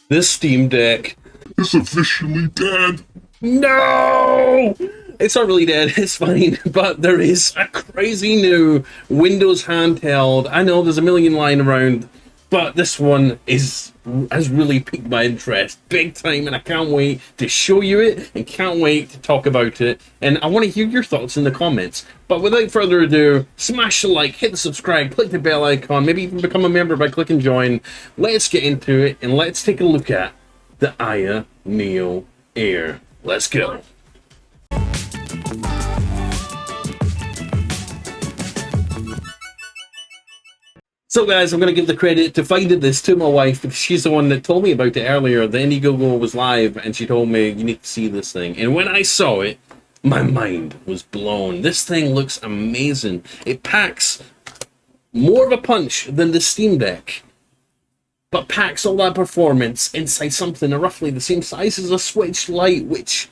This Steam Deck. It's officially dead. No! It's not really dead, it's fine, but there is a crazy new Windows handheld. I know there's a million lying around, but this one has really piqued my interest big time, and I can't wait to show you it and can't wait to talk about it. And I want to hear your thoughts in the comments. But without further ado, smash the like, hit the subscribe, click the bell icon, maybe even become a member by clicking join. Let's get into it and let's take a look at the Aya Neo Air. Let's go. So guys, I'm going to give the credit to finding this to my wife, because she's the one that told me about it earlier. The IndieGogo was live and she told me, you need to see this thing. And when I saw it, my mind was blown. This thing looks amazing. It packs more of a punch than the Steam Deck, but packs all that performance inside something roughly the same size as a Switch Lite, which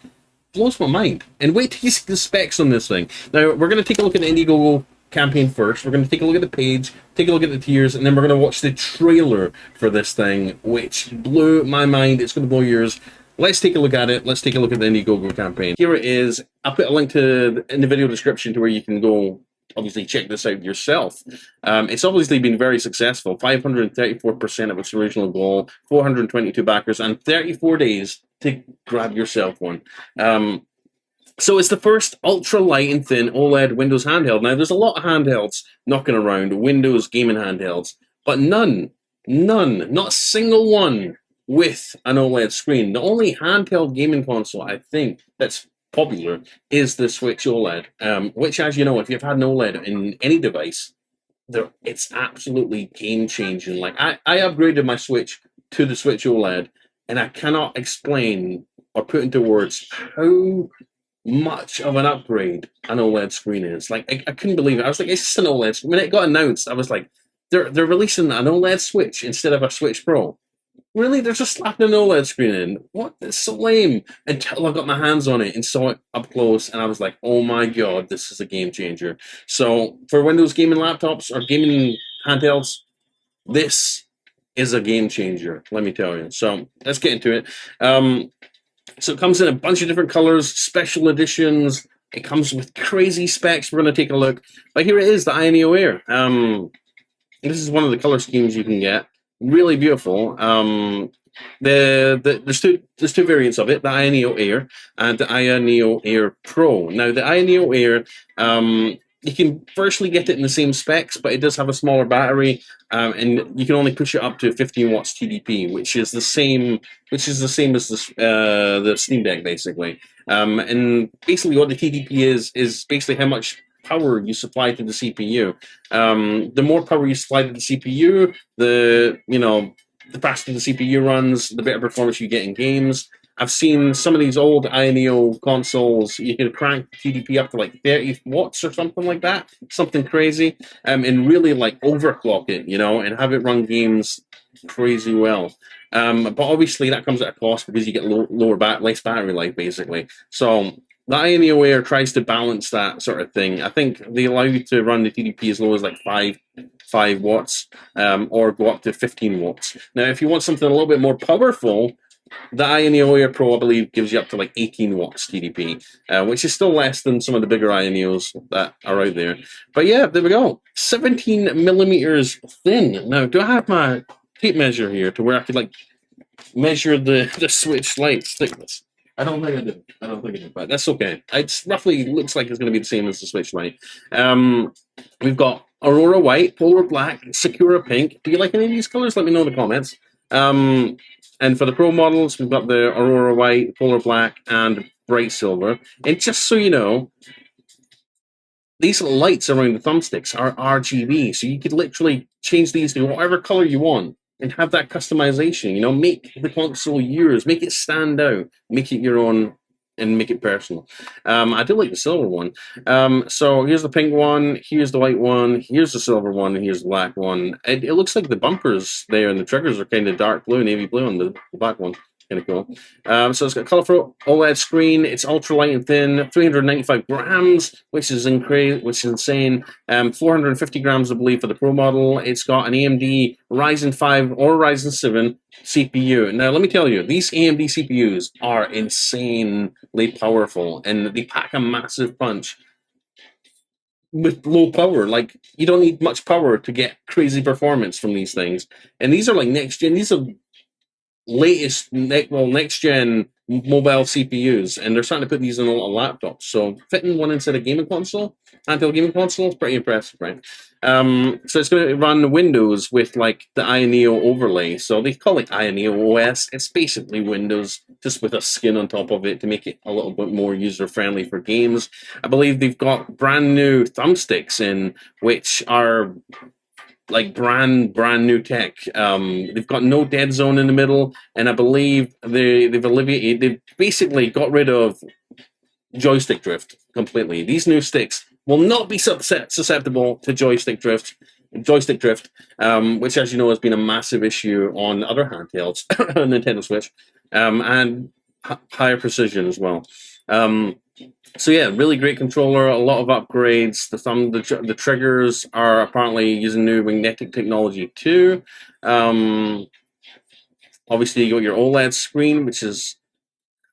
blows my mind. And wait till you see the specs on this thing. Now, we're going to take a look at the IndieGogo campaign first. We're going to take a look at the page, take a look at the tiers, and then we're going to watch the trailer for this thing, which blew my mind. It's going to blow yours. Let's take a look at it. Let's take a look at the IndieGogo campaign. Here it is. I'll put a link in the video description to where you can go obviously check this out yourself. It's obviously been very successful. 534% of its original goal, 422 backers, and 34 days to grab yourself one. So it's the first ultra light and thin OLED Windows handheld. Now, there's a lot of handhelds knocking around, Windows gaming handhelds, but none, not a single one with an OLED screen. The only handheld gaming console, I think, that's popular is the Switch OLED, which, as you know, if you've had an OLED in any device, it's absolutely game-changing. Like, I upgraded my Switch to the Switch OLED, and I cannot explain or put into words how much of an upgrade an OLED screen is. Like, I couldn't believe it. I was like, it's just an OLED screen. When it got announced, I was like, they're releasing an OLED Switch instead of a Switch Pro. Really? They're just slapping an OLED screen in. What? It's so lame. Until I got my hands on it and saw it up close, and I was like, oh my god, this is a game changer. So, for Windows gaming laptops or gaming handhelds, this is a game changer, let me tell you. So, let's get into it. So it comes in a bunch of different colors, special editions. It comes with crazy specs. We're going to take a look. But here it is, the Aya Neo Air. This is one of the color schemes you can get. Really beautiful. There's two variants of it, the Aya Neo Air and the Aya Neo Air Pro. Now, the Aya Neo Air, you can virtually get it in the same specs, but it does have a smaller battery, and you can only push it up to 15 watts TDP, which is the same as the Steam Deck, basically. And basically, what the TDP is basically how much power you supply to the CPU. The more power you supply to the CPU, the faster the CPU runs, the better performance you get in games. I've seen some of these old Aya Neo consoles, you can crank TDP up to like 30 watts or something like that, something crazy, and really like overclock it, and have it run games crazy well. But obviously that comes at a cost because you get less battery life, basically. So the Aya Neo Air tries to balance that sort of thing. I think they allow you to run the TDP as low as like 5 watts, or go up to 15 watts. Now, if you want something a little bit more powerful, the Aya Neo Air Pro, I believe, gives you up to like 18 watts TDP, which is still less than some of the bigger Aya Neos that are out there. But yeah, there we go. 17 millimeters thin. Now, do I have my tape measure here to where I could like measure the Switch Lite thickness? I don't think I did, but that's okay. It roughly looks like it's going to be the same as the Switch Lite. We've got Aurora White, Polar Black, Sakura Pink. Do you like any of these colors? Let me know in the comments. And for the Pro models, we've got the Aurora White, Polar Black, and Bright Silver. And just so you know, these little lights around the thumbsticks are RGB, so you could literally change these to whatever color you want and have that customization, make the console yours, make it stand out, make it your own, and make it personal. I do like the silver one. So here's the pink one, here's the white one, here's the silver one, and here's the black one. It looks like the bumpers there and the triggers are kind of dark blue, navy blue on the black one. Kind of cool. So it's got a colorful OLED screen. It's ultra light and thin, 395 grams, which is insane. 450 grams, I believe, for the Pro model. It's got an AMD Ryzen 5 or Ryzen 7 CPU. Now, let me tell you, these AMD CPUs are insanely powerful, and they pack a massive punch with low power. Like, you don't need much power to get crazy performance from these things. And these are like next gen. These are next gen mobile CPUs, and they're starting to put these in a lot of laptops. So fitting one inside a gaming console, handheld gaming console, is pretty impressive, right? So it's going to run Windows with like the Ioneo overlay. So they call it Ioneo OS. It's basically Windows just with a skin on top of it to make it a little bit more user friendly for games. I believe they've got brand new thumbsticks in, which are like brand new tech. They've got no dead zone in the middle, and I believe they've basically got rid of joystick drift completely. These new sticks will not be susceptible to joystick drift, which, as you know, has been a massive issue on other handhelds, Nintendo Switch, and higher precision as well. So yeah, really great controller. A lot of upgrades. The triggers are apparently using new magnetic technology too. Obviously, you got your OLED screen, which is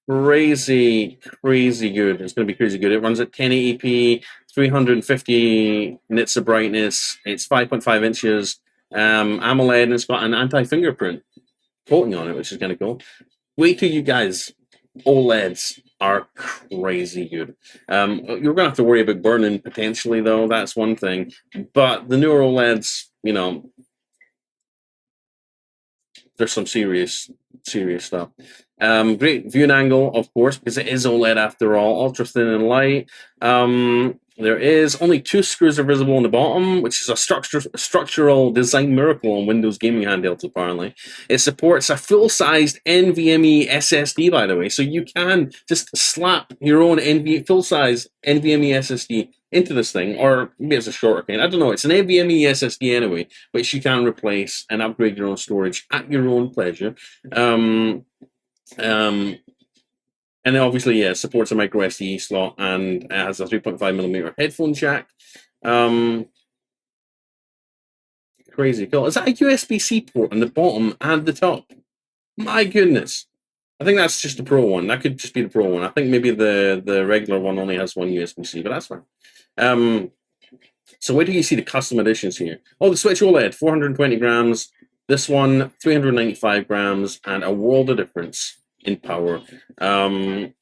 crazy good. It's going to be crazy good. It runs at 1080p, 350 nits of brightness. It's 5.5 inches. AMOLED, and it's got an anti-fingerprint coating on it, which is kind of cool. Wait till you guys. OLEDs are crazy good. You're gonna have to worry about burning potentially, though. That's one thing. But the newer OLEDs, you know, there's some serious stuff. Great viewing angle, of course, because it is OLED after all. Ultra thin and light. There is only 2 screws are visible on the bottom, which is a structural design miracle on Windows gaming handhelds, apparently. It supports a full-sized NVMe SSD, by the way, so you can just slap your own full-size NVMe SSD into this thing, or maybe it's a shorter kind. I don't know. It's an NVMe SSD anyway, which you can replace and upgrade your own storage at your own pleasure. And then obviously, yeah, supports a micro SD slot, and it has a 3.5mm headphone jack. Crazy cool. Is that a USB-C port on the bottom and the top? My goodness. I think that's just the Pro one. That could just be the Pro one. I think maybe the regular one only has one USB-C, but that's fine. So where do you see the custom editions here? Oh, the Switch OLED, 420 grams. This one, 395 grams, and a world of difference in power. They're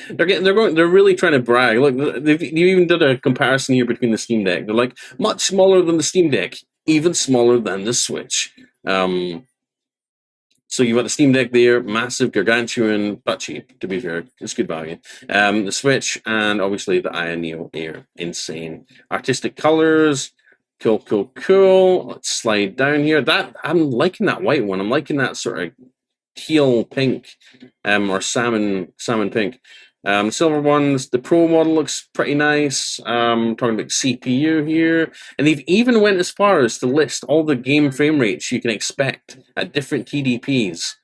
really trying to brag. Look, they've even did a comparison here between the Steam Deck. They're like, much smaller than the Steam Deck, even smaller than the Switch. So you've got the Steam Deck there, massive, gargantuan, but cheap, to be fair. It's good value. The Switch, and obviously the Ioneo Air. Insane. Artistic colors. Cool. Let's slide down here. I'm liking that white one. I'm liking that sort of teal pink, or salmon pink. Silver ones, the Pro model looks pretty nice. Talking about CPU here, and they've even went as far as to list all the game frame rates you can expect at different TDPs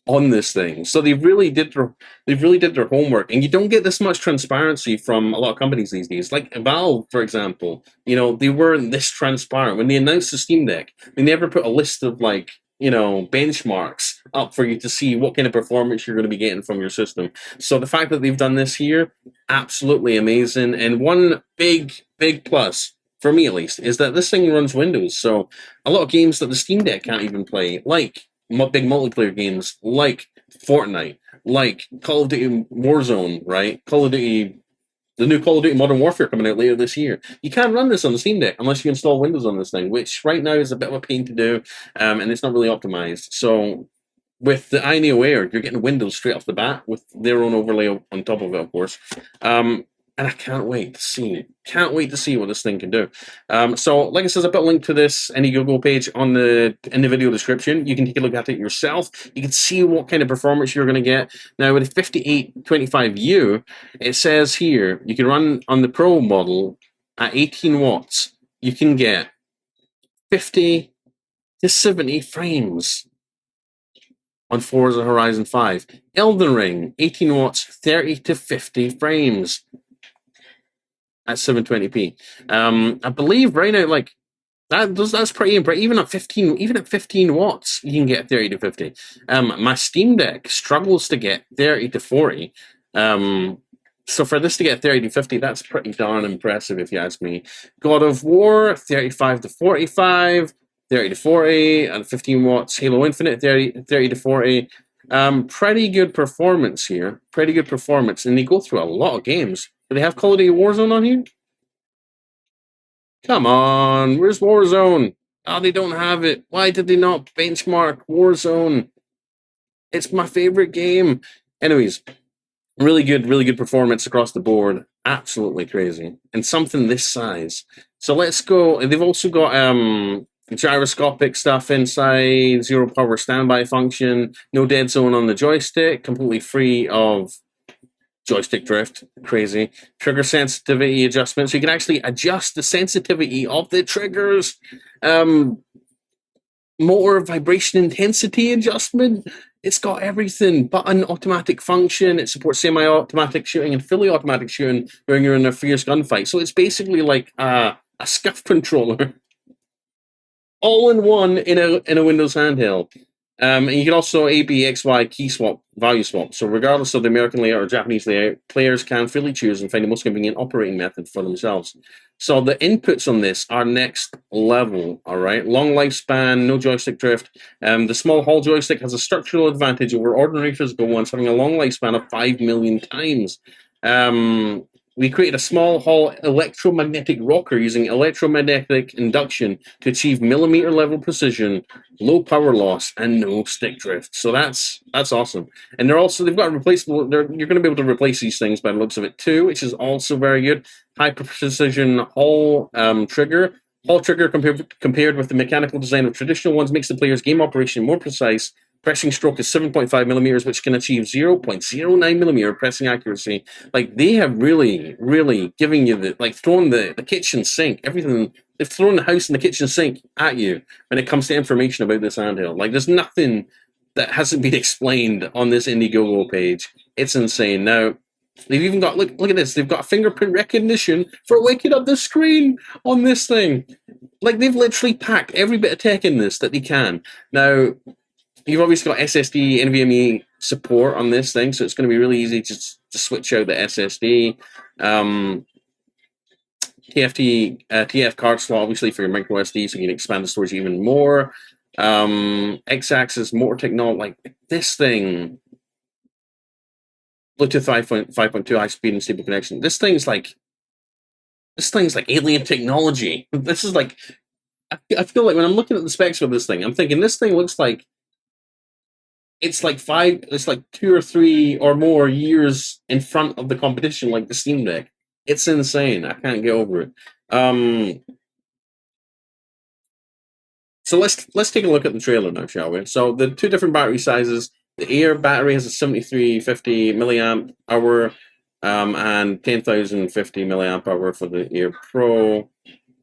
on this thing. So they really did their homework, and you don't get this much transparency from a lot of companies these days. Like Valve, for example, they weren't this transparent when they announced the Steam Deck. They never put a list of benchmarks up for you to see what kind of performance you're going to be getting from your system. So the fact that they've done this here, absolutely amazing. And one big plus, for me at least, is that this thing runs Windows. So a lot of games that the Steam Deck can't even play, like big multiplayer games, like Fortnite, like Call of Duty Warzone, right? The new Call of Duty Modern Warfare coming out later this year. You can't run this on the Steam Deck unless you install Windows on this thing, which right now is a bit of a pain to do, and it's not really optimized. So with the Ioneo Air, you're getting Windows straight off the bat with their own overlay on top of it, of course. And I can't wait to see. What this thing can do. So, like I said, I put a link to this IndieGogo page in the video description. You can take a look at it yourself. You can see what kind of performance you're going to get. Now, with the 5825U, it says here you can run on the Pro model at 18 watts. You can get 50 to 70 frames. on Forza Horizon 5. Elden Ring, 18 watts, 30 to 50 frames at 720p. I believe right now, like, that's pretty impressive. Even at 15 watts, you can get 30 to 50. My Steam Deck struggles to get 30 to 40. So for this to get 30 to 50, that's pretty darn impressive, if you ask me. God of War, 35 to 45, 30 to 40, and 15 watts. Halo Infinite, 30 to 40. Pretty good performance here. Pretty good performance. And they go through a lot of games. Do they have Call of Duty Warzone on here? Come on, where's Warzone? Oh, they don't have it. Why did they not benchmark Warzone? It's my favorite game. Anyways, really good performance across the board. Absolutely crazy. And something this size. So let's go. They've also got gyroscopic stuff inside, zero power standby function, no dead zone on the joystick, completely free of joystick drift, crazy. Trigger sensitivity adjustment, so you can actually adjust the sensitivity of the triggers. Motor vibration intensity adjustment. It's got everything. Button automatic function. It supports semi-automatic shooting and fully automatic shooting when you're in a fierce gunfight. So it's basically like a SCUF controller, all in one in a Windows handheld. And you can also ABXY key swap, value swap. So regardless of the American layout or Japanese layout, players can freely choose and find the most convenient operating method for themselves. So the inputs on this are next level, all right? Long lifespan, no joystick drift. The small Hall joystick has a structural advantage over ordinary physical ones, having a long lifespan of 5 million times. We created a small Hall electromagnetic rocker using electromagnetic induction to achieve millimeter level precision, low power loss, and no stick drift. So that's awesome. And they've got replaceable. You're going to be able to replace these things by the looks of it too, which is also very good. High precision Hall trigger. Hall trigger compared with the mechanical design of traditional ones makes the player's game operation more precise. Pressing stroke is 7.5 millimeters, which can achieve 0.09 millimeter pressing accuracy. Like, they have really, really giving you thrown the kitchen sink, everything. They've thrown the house and the kitchen sink at you when it comes to information about this handheld. Like, there's nothing that hasn't been explained on this IndieGogo page. It's insane. Now, they've even got, look at this. They've got fingerprint recognition for waking up the screen on this thing. Like, they've literally packed every bit of tech in this that they can. Now, you've obviously got SSD, NVMe support on this thing, so it's going to be really easy to switch out the SSD. TF card slot, obviously, for your micro SD, so you can expand the storage even more. X-axis motor technology, like this thing. Bluetooth 5.2 high speed and stable connection. This thing's like alien technology. This is like, I feel like when I'm looking at the specs for this thing, I'm thinking this thing looks like it's like 2 or 3 or more years in front of the competition, like the Steam Deck. It's insane. I can't get over it. So let's take a look at the trailer now, shall we? So the two different battery sizes. The Air battery has a 7350 milliamp hour and 10,050 milliamp hour for the Air Pro.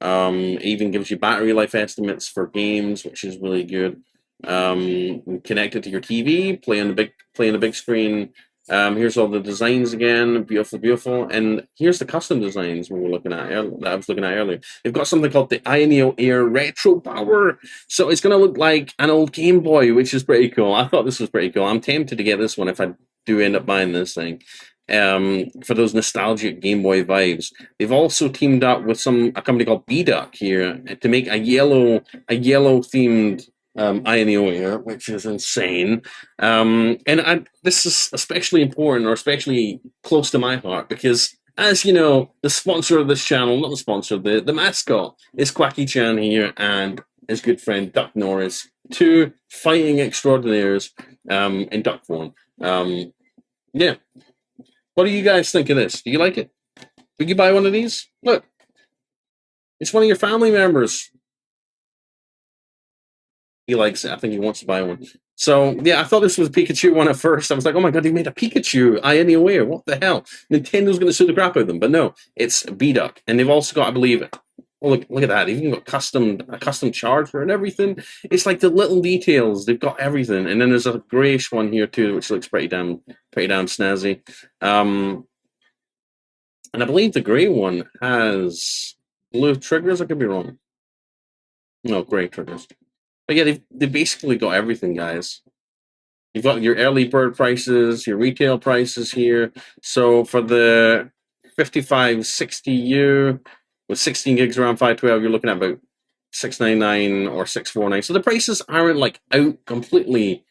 It even gives you battery life estimates for games, which is really good. Connect it to your TV, play on the big screen. Here's all the designs again, beautiful. And here's the custom designs we were looking at that I was looking at earlier. They've got something called the Ionio Air Retro Power, so it's going to look like an old Game Boy, which is pretty cool. I thought this was pretty cool. I'm tempted to get this one if I do end up buying this thing. For those nostalgic Game Boy vibes. They've also teamed up with a company called BDuck here to make a yellow themed Ionio Air, which is insane. This is especially important or especially close to my heart because, as you know, the sponsor of this channel, not the sponsor, the mascot is Quacky Chan here and his good friend Duck Norris, two fighting extraordinaires in duck form. Yeah. What do you guys think of this? Do you like it? Would you buy one of these? Look, it's one of your family members. He likes it. I think he wants to buy one. So, yeah, I thought this was a Pikachu one at first. I was like, oh my god, they made a Pikachu Ionio Air. What the hell? Nintendo's going to sue the crap out of them. But no, it's BDuck. And they've also got, I believe, Oh, look at that! They've even got a custom charger and everything. It's like the little details. They've got everything, and then there's a grayish one here too, which looks pretty damn snazzy. And I believe the gray one has blue triggers. I could be wrong. No, gray triggers. But yeah, they've basically got everything, guys. You've got your early bird prices, your retail prices here. So for the 5560U with 16 gigs around 512, you're looking at about 699 or 649. So the prices aren't like completely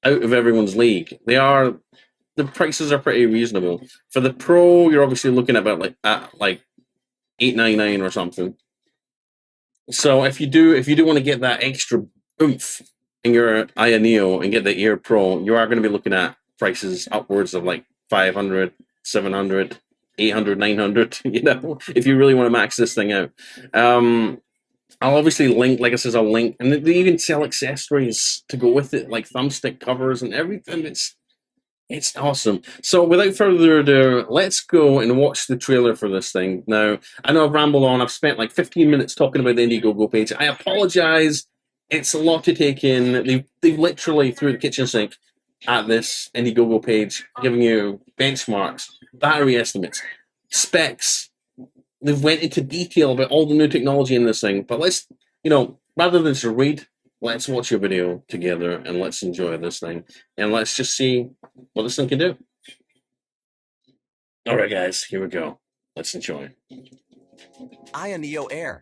out of everyone's league. The prices are pretty reasonable. For the Pro, you're obviously looking at about like 899 or something. So if you do want to get that extra oomph in your Aya Neo and get the Air Pro, you are going to be looking at prices upwards of like 500, 700, 800, 900, you know, if you really want to max this thing out. I'll obviously link, like I said, I'll link, and they even sell accessories to go with it, like thumbstick covers and everything. It's awesome. So without further ado, let's go and watch the trailer for this thing. Now, I know I've rambled on. I've spent like 15 minutes talking about the IndieGogo page. I apologize. It's a lot to take in. They've literally threw the kitchen sink at this IndieGogo page, giving you benchmarks, battery estimates, specs. They've went into detail about all the new technology in this thing. But let's, rather than just read, let's watch a video together and let's enjoy this thing. And let's just see what this thing can do. All right, guys, here we go. Let's enjoy. Aya Neo Air,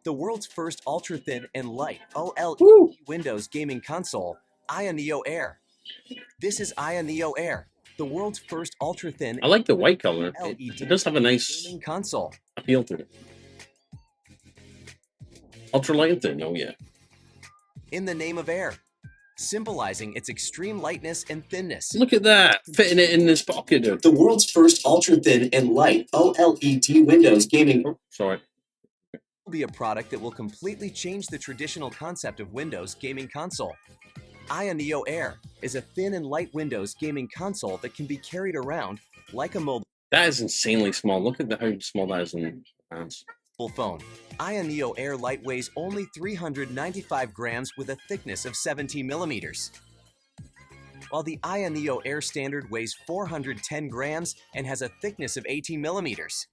the world's first ultra-thin and light OLED Windows gaming console, Aya Neo Air. This is Aya Neo Air, the world's first ultra-thin. I like the white color. It does have a nice gaming console appeal to it. Ultra light and thin, oh yeah. In the name of air, symbolizing its extreme lightness and thinness. Look at that, fitting it in this pocket. Dude. The world's first ultra-thin and light OLED Windows gaming. Oh, sorry. Will be a product that will completely change the traditional concept of Windows gaming console. Aya Neo Air is a thin and light Windows gaming console that can be carried around like a mobile. That is insanely small. Look at how small that is in pounds. Phone. Aya Neo Air Lite weighs only 395 grams with a thickness of 17 millimeters. While the Aya Neo Air Standard weighs 410 grams and has a thickness of 18 millimeters.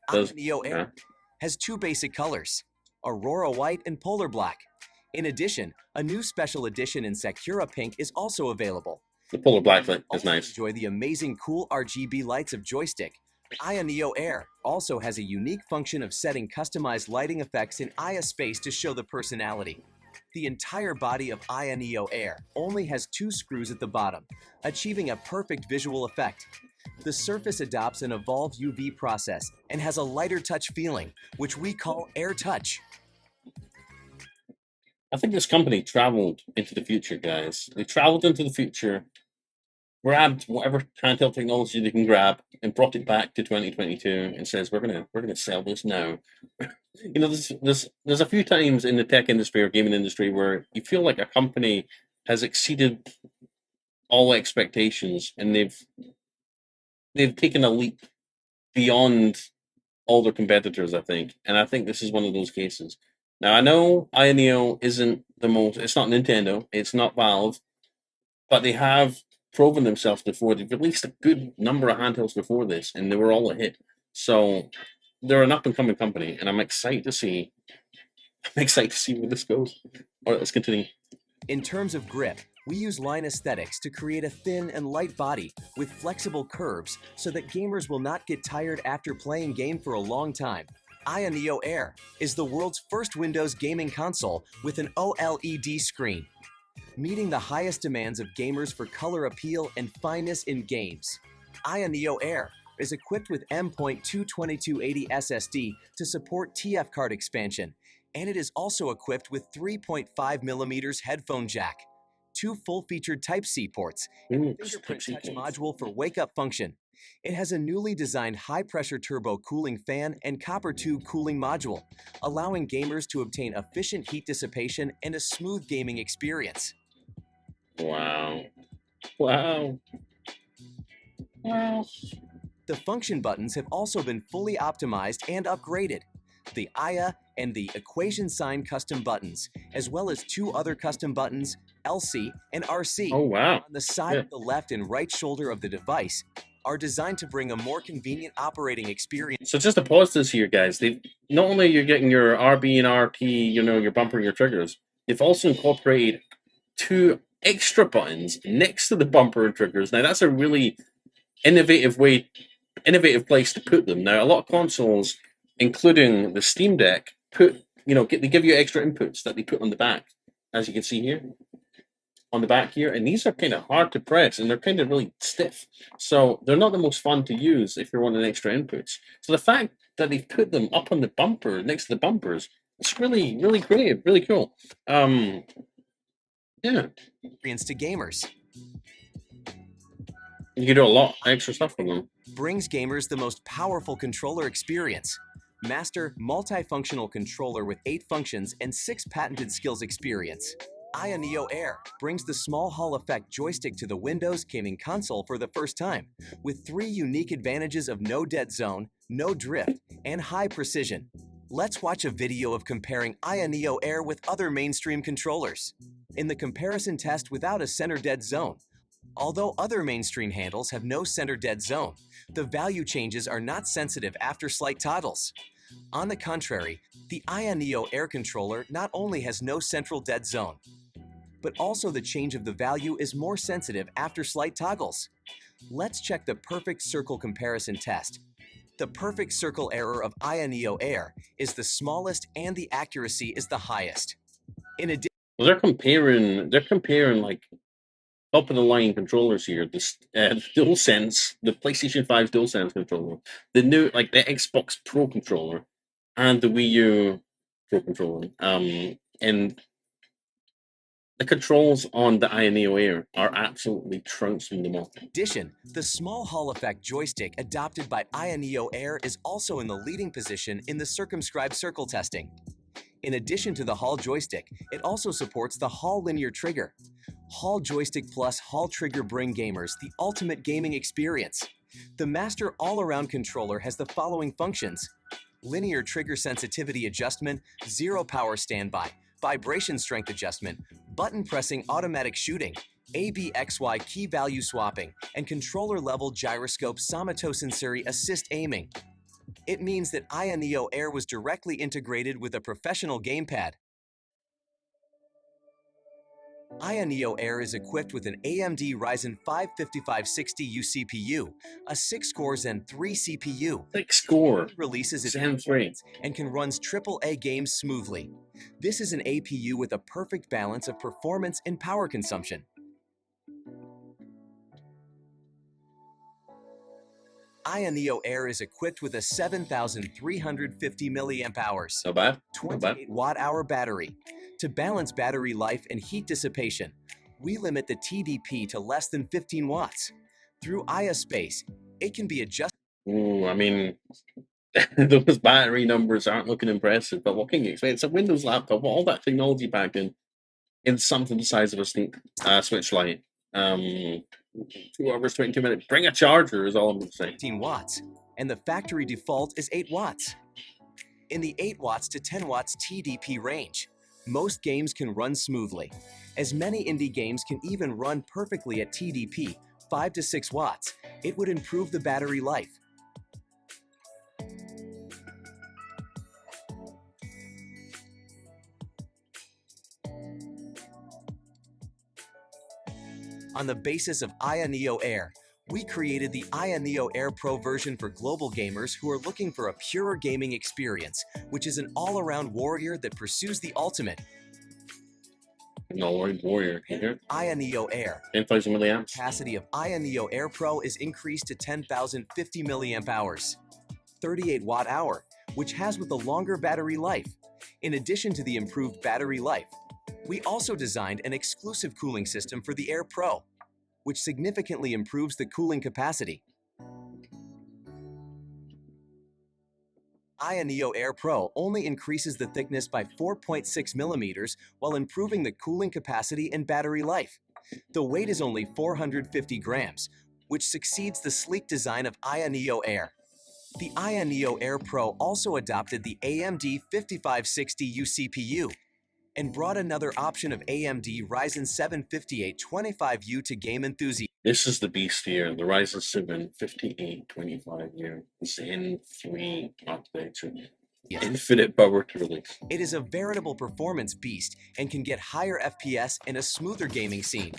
Aya Neo Air has two basic colors, Aurora White and Polar Black. In addition, a new special edition in Sakura Pink is also available. The Polar Black is nice. Enjoy the amazing cool RGB lights of Joystick. Aya Neo Air also has a unique function of setting customized lighting effects in Aya Space to show the personality. The entire body of Aya Neo Air only has 2 screws at the bottom, achieving a perfect visual effect. The surface adopts an evolved UV process and has a lighter touch feeling, which we call Air Touch. I think this company traveled into the future, guys. They traveled into the future, grabbed whatever handheld technology they can grab, and brought it back to 2022 and says, "We're gonna sell this now." There's a few times in the tech industry or gaming industry where you feel like a company has exceeded all expectations and they've taken a leap beyond all their competitors, I think, and I think this is one of those cases. Now I know Aya Neo isn't it's not Nintendo, it's not Valve, but they have proven themselves before. They've released a good number of handhelds before this, and they were all a hit. So they're an up-and-coming company, and I'm excited to see where this goes. All right, let's continue. In terms of grip, we use line aesthetics to create a thin and light body with flexible curves so that gamers will not get tired after playing game for a long time. Aya Neo Air is the world's first Windows gaming console with an OLED screen, meeting the highest demands of gamers for color appeal and fineness in games. Aya Neo Air is equipped with M.2 SSD to support TF card expansion, and it is also equipped with 3.5mm headphone jack, 2 full-featured Type-C ports, and a fingerprint touch module for wake-up function. It has a newly designed high-pressure turbo cooling fan and copper tube cooling module, allowing gamers to obtain efficient heat dissipation and a smooth gaming experience. Wow. Wow. Wow. The function buttons have also been fully optimized and upgraded. The IA and the equation sign custom buttons, as well as 2 other custom buttons, LC and RC, Oh wow. on the side of the left and right shoulder of the device, are designed to bring a more convenient operating experience. So just to pause this here, guys, they've not only you're getting your RB and RT, you know, your bumper and your triggers, they've also incorporated 2 extra buttons next to the bumper and triggers. Now that's a really innovative place to put them. Now a lot of consoles, including the Steam Deck, they give you extra inputs that they put on the back, as you can see here. On the back here, and these are kind of hard to press and they're kind of really stiff, so they're not the most fun to use if you're wanting extra inputs. So the fact that they've put them up on the bumper next to the bumpers, it's really great, really cool. Yeah, Experience to gamers. you can do a lot of extra stuff with them. Brings gamers the most powerful controller experience. Master multifunctional controller with 8 functions and 6 patented skills experience. Aya Neo Air brings the small Hall effect joystick to the Windows gaming console for the first time, with 3 unique advantages of no dead zone, no drift, and high precision. Let's watch a video of comparing Aya Neo Air with other mainstream controllers. In the comparison test without a center dead zone, although other mainstream handles have no center dead zone, the value changes are not sensitive after slight toggles. On the contrary, the Aya Neo Air controller not only has no central dead zone, but also the change of the value is more sensitive after slight toggles. Let's check the perfect circle comparison test. The perfect circle error of Aya Neo Air is the smallest and the accuracy is the highest. In addition, Well, they're comparing like top of the line controllers here. This DualSense, the PlayStation 5's DualSense controller, the new the Xbox Pro controller, and the Wii U Pro controller. And the controls on the Aya Neo Air are absolutely trouncing them all. In addition, the small Hall effect joystick adopted by Aya Neo Air is also in the leading position in the circumscribed circle testing. In addition to the Hall joystick, it also supports the Hall linear trigger. Hall joystick plus Hall trigger bring gamers the ultimate gaming experience. The Master all-around controller has the following functions: linear trigger sensitivity adjustment, 0 power standby, vibration strength adjustment, button pressing automatic shooting, ABXY key value swapping, and controller level gyroscope Samatosensori assist aiming. It means that Aya Neo Air was directly integrated with a professional gamepad. Aya Neo Air is equipped with an AMD Ryzen 5 5560U CPU, a 6-core Zen 3 CPU. 6-core Releases its Zen 3 and can run AAA games smoothly. This is an APU with a perfect balance of performance and power consumption. Aya Neo Air is equipped with a 7,350 mAh, Not bad. 28 watt-hour battery. To balance battery life and heat dissipation, we limit the TDP to less than 15 watts. Through Aya Space, it can be adjusted. Ooh, I mean, those battery numbers aren't looking impressive, but what can you expect? It's a Windows laptop with all that technology packed in something the size of a Switch Lite. 2 hours, 22 minutes. Bring a charger is all I'm going to say. 15 watts, and the factory default is 8 watts. In the 8 watts to 10 watts TDP range, most games can run smoothly. As many indie games can even run perfectly at TDP 5 to 6 watts, it would improve the battery life. On the basis of Aya Neo Air, we created the Aya Neo Air Pro version for global gamers who are looking for a purer gaming experience, which is an all-around warrior that pursues the ultimate. An all-around warrior. Here. Aya Neo Air. 10,000 milliamps. Capacity of Aya Neo Air Pro is increased to 10,050 mAh, 38 watt-hour, which has with a longer battery life. In addition to the improved battery life, we also designed an exclusive cooling system for the Air Pro, which significantly improves the cooling capacity. Aya Neo Air Pro only increases the thickness by 4.6 millimeters while improving the cooling capacity and battery life. The weight is only 450 grams, which succeeds the sleek design of Aya Neo Air. The Aya Neo Air Pro also adopted the AMD 5560U CPU and brought another option of AMD Ryzen 7 5825U to game enthusiasts. This is the beast here, the Ryzen 7 5825U Zen 3 architecture. Infinite power to release. It is a veritable performance beast and can get higher FPS and a smoother gaming scene.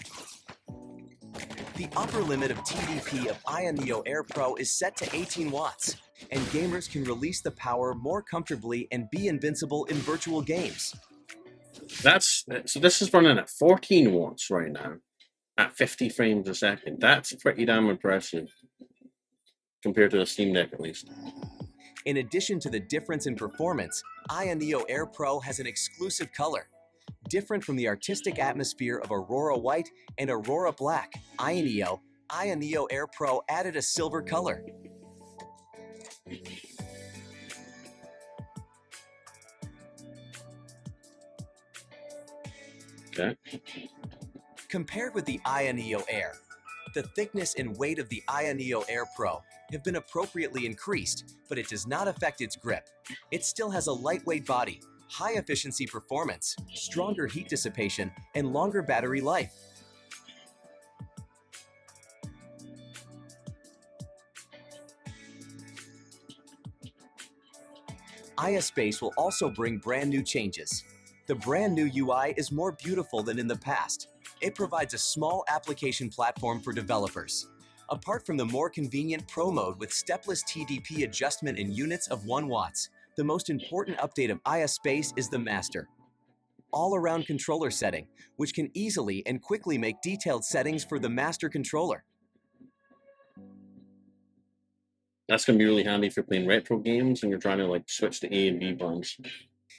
The upper limit of TDP of Aya Neo Air Pro is set to 18 watts, and gamers can release the power more comfortably and be invincible in virtual games. So this is running at 14 watts right now, at 50 frames a second. That's pretty damn impressive, compared to the Steam Deck at least. In addition to the difference in performance, Aya Neo Air Pro has an exclusive color. Different from the artistic atmosphere of Aurora White and Aurora Black, Aya Neo Air Pro added a silver color. Okay. Compared with the Aya Neo Air, the thickness and weight of the Aya Neo Air Pro have been appropriately increased, but it does not affect its grip. It still has a lightweight body, high efficiency performance, stronger heat dissipation, and longer battery life. Aya Space will also bring brand new changes. The brand new UI is more beautiful than in the past. It provides a small application platform for developers. Apart from the more convenient Pro mode with stepless TDP adjustment in units of 1 watts, the most important update of Aya Space is the Master all-around controller setting, which can easily and quickly make detailed settings for the Master controller. That's going to be really handy if you're playing retro games and you're trying to like switch to A and B buttons.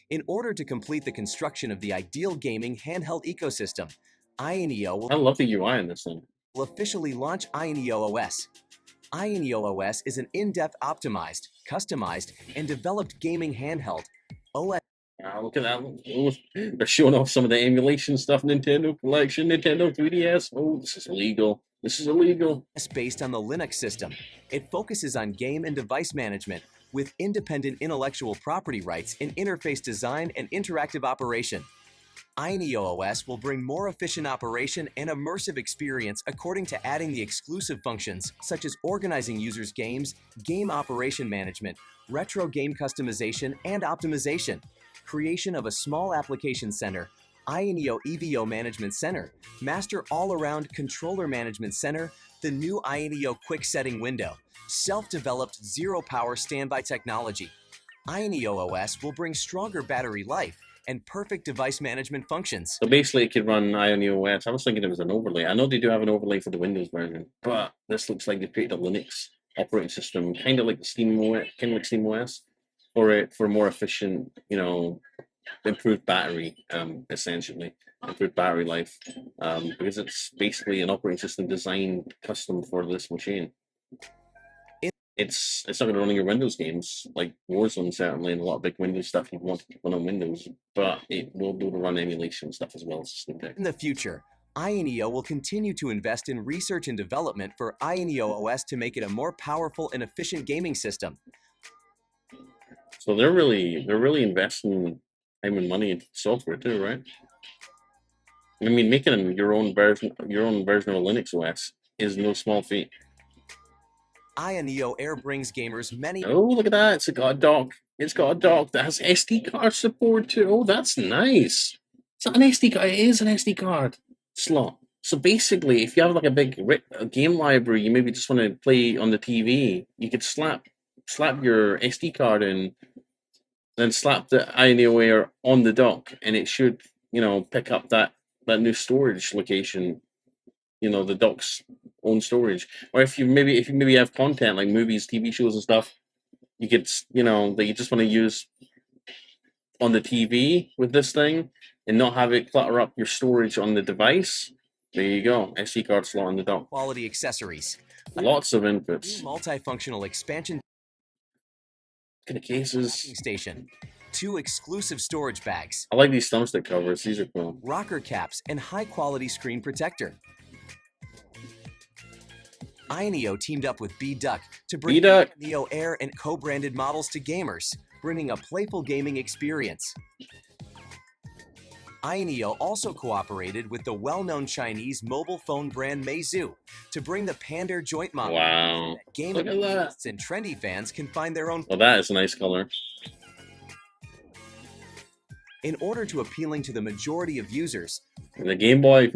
In order to complete the construction of the ideal gaming handheld ecosystem, Aya Neo I love the UI in this thing. will officially launch Aya Neo OS. Aya Neo OS is an in-depth optimized, customized, and developed gaming handheld OS. Look at that. Oh, they're showing off some of the emulation stuff. Nintendo Collection, Nintendo 3DS. Oh, this is illegal. This is illegal. Based on the Linux system. It focuses on game and device management with independent intellectual property rights in interface design and interactive operation. Aya Neo OS will bring more efficient operation and immersive experience according to adding the exclusive functions such as organizing users' games, game operation management, retro game customization and optimization, creation of a small application center, Aya Neo EVO Management Center, Master All-Around Controller Management Center, the new Aya Neo Quick Setting window, self-developed zero-power standby technology. Aya Neo OS will bring stronger battery life and perfect device management functions. So basically, it could run Aya Neo OS. I was thinking it was an overlay. I know they do have an overlay for the Windows version, but this looks like they created a Linux operating system, kind of like the Steam OS, kind of like Steam OS, for more efficient, improved battery, essentially improved battery life, because it's basically an operating system designed custom for this machine. It's not going to run on your Windows games like Warzone, certainly, and a lot of big Windows stuff you want to run on Windows, but it will be able to run emulation stuff as well as Steam Deck. In the future, Aya Neo will continue to invest in research and development for Aya Neo OS to make it a more powerful and efficient gaming system. So they're really investing time and money into software too, right? I mean, making your own version of Linux OS is no small feat. Aya Neo Air brings gamers many. Oh, look at that! It's got a dock. It's got a dock that has SD card support too. Oh, that's nice. It's not an SD card. It is an SD card slot. So basically, if you have like a big game library, you maybe just want to play on the TV, you could slap your SD card in, then slap the Aya Neo Air on the dock, and it should, pick up that new storage location. The dock's own storage. Or if you maybe have content like movies, TV shows, and stuff, you could, that you just want to use on the TV with this thing, and not have it clutter up your storage on the device. There you go, SD card slot on the dock. Quality accessories. Lots of inputs. Multifunctional expansion. Cases. Station. 2 exclusive storage bags. I like these thumbstick covers. These are cool. Rocker caps and high-quality screen protector. INEO teamed up with BDuck to bring BDuck. INEO Air and co-branded models to gamers, bringing a playful gaming experience. INEO also cooperated with the well-known Chinese mobile phone brand Meizu to bring the Pander joint model. Wow. That game Look at that. enthusiasts and trendy fans can find their own. Well, that is a nice color. In order to appealing to the majority of users, The Game Boy.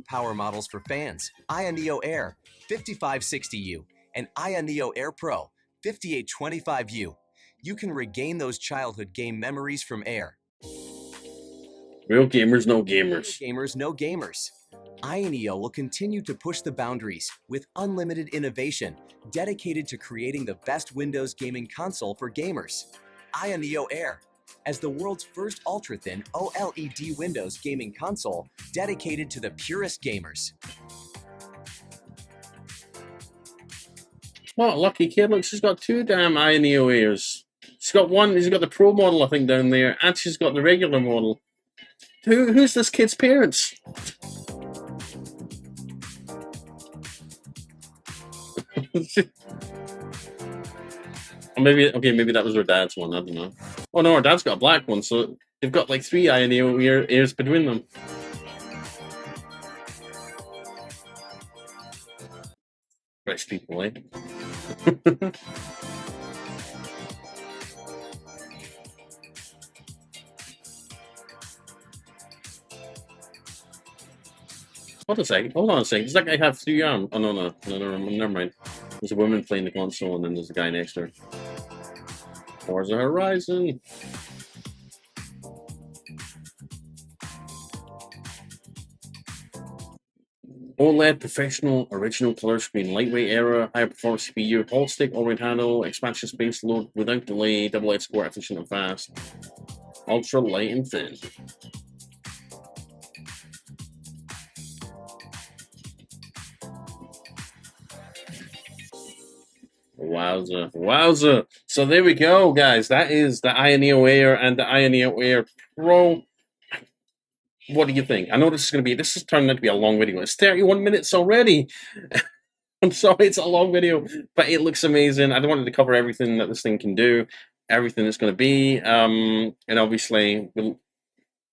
power models for fans, INEO Air 5560U and INEO Air Pro 5825U. You can regain those childhood game memories from Air. Real gamers, no gamers. Gamers, no gamers. INEO will continue to push the boundaries with unlimited innovation, dedicated to creating the best Windows gaming console for gamers. INEO Air, as the world's first ultra-thin OLED Windows gaming console dedicated to the purest gamers. What a lucky kid. Look, she's got two damn INEO Airs. She's got one, she's got the Pro model, I think, down there, and she's got the regular model. Who's this kid's parents? Or maybe that was her dad's one, I don't know. Oh no, her dad's got a black one, so they've got like 3 INEO Airs between them. Rich people, eh? Hold a second. Hold on a second. Does that guy have 3 arms? Oh, no, never mind. There's a woman playing the console, and then there's a guy next to her. Forza Horizon. OLED professional original color screen, lightweight era, high performance CPU, hold stick, overhead handle, expansion space load without delay, double-edged score, efficient and fast, ultra light and thin. Wowza, wowza. So there we go, guys. That is the INEO Air and the INEO Air Pro. What do you think? I know this is turning out to be a long video. It's 31 minutes already. I'm sorry, it's a long video, but it looks amazing. I wanted to cover everything that this thing can do, everything it's going to be, and obviously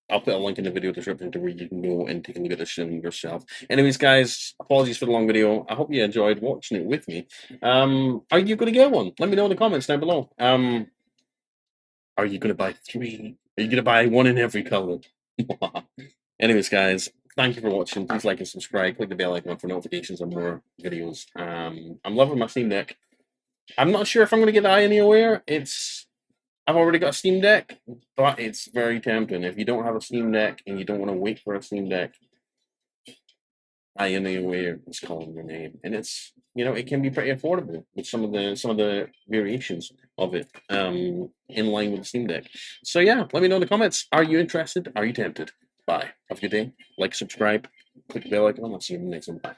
I'll put a link in the video description to where you can go and take a look at this yourself. Anyways, guys, apologies for the long video. I hope you enjoyed watching it with me. Are you going to get one? Let me know in the comments down below. Are you going to buy 3? Are you going to buy 1 in every color? Anyways, guys, thank you for watching. Please like and subscribe. Click the bell icon for notifications on more videos. I'm loving my Steam Deck. I'm not sure if I'm going to get the INEO Air. I've already got a Steam Deck, but it's very tempting. If you don't have a Steam Deck and you don't want to wait for a Steam Deck, INEO Air is calling your name, and it's, it can be pretty affordable with some of the variations of it, in line with the Steam Deck. So yeah, let me know in the comments. Are you interested? Are you tempted? Bye. Have a good day. Like, subscribe, click the bell icon. I'll see you in the next one. Bye.